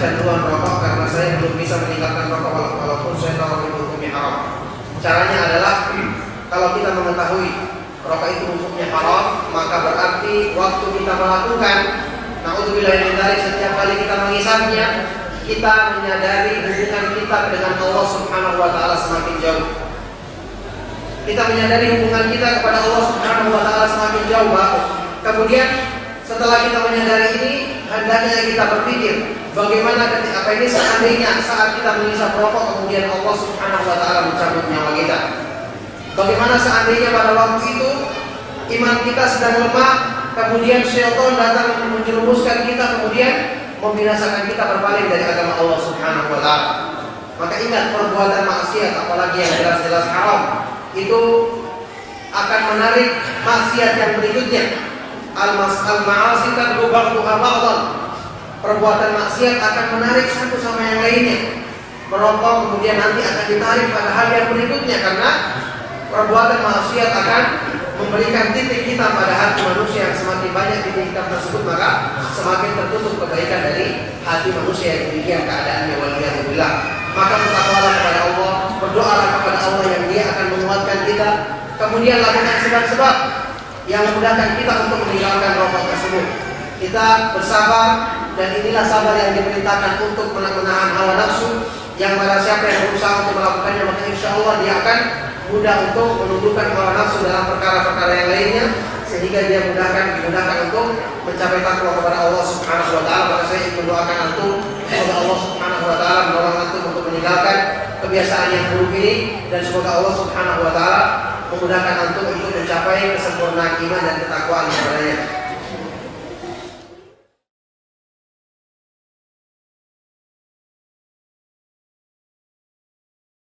kecanduan rokok karena saya belum bisa meninggalkan rokok walaupun saya tahu itu hukumnya haram. Caranya adalah kalau kita mengetahui rokok itu hukumnya haram, maka berarti waktu kita melakukan, naudzubillah min dzalik, setiap kali kita mengisapnya, kita menyadari hubungan kita dengan Allah Subhanahu wa taala semakin jauh. Kita menyadari hubungan kita kepada Allah Subhanahu wa taala semakin jauh, Pak. Kemudian setelah kita menyadari ini, hendaknya kita berpikir bagaimana ketika ini seandainya saat kita mengisap rokok kemudian Allah Subhanahu wa taala mencabut nyawa kita. Bagaimana seandainya pada waktu itu iman kita sedang lemah, kemudian syaitan datang untuk menjerumuskan kita, kemudian membinasakan kita berpaling dari agama Allah Subhanahu wa taala. Maka ingat, perbuatan maksiat apalagi yang jelas-jelas haram itu akan menarik maksiat yang berikutnya. Al-ma'asi tad'u ba'daha ba'dan. Perbuatan maksiat akan menarik satu sama yang lainnya. Merokok kemudian nanti akan ditarik pada hal yang berikutnya, karena perbuatan maksiat akan memberikan titik hitam pada hati manusia. Yang semakin banyak titik hitam tersebut, maka semakin tertutup kebaikan dari hati manusia yang demikian keadaannya. Waliyadzubillah. Maka bertakwalah kepada Allah, berdoalah kepada Allah yang Dia akan menguatkan kita. Kemudian lakukan sebab-sebab yang memudahkan kita untuk meninggalkan rokok tersebut. Kita bersabar, dan inilah sabar yang diperintahkan untuk menahan hawa nafsu. Yang mana siapa yang berusaha untuk melakukannya, maka insya Allah dia akan mudah untuk menundukkan hawa nafsu dalam perkara-perkara yang lainnya, sehingga dia dimudahkan untuk mencapai takwa kepada Allah Subhanahu wa taala. Maka saya ingin mendoakan antum semoga Allah Subhanahu wa taala menolong antum untuk meninggalkan kebiasaan yang buruk ini, dan semoga Allah Subhanahu wa taala memudahkan antum untuk mencapai kesempurnaan iman dan ketakwaan kepadanya.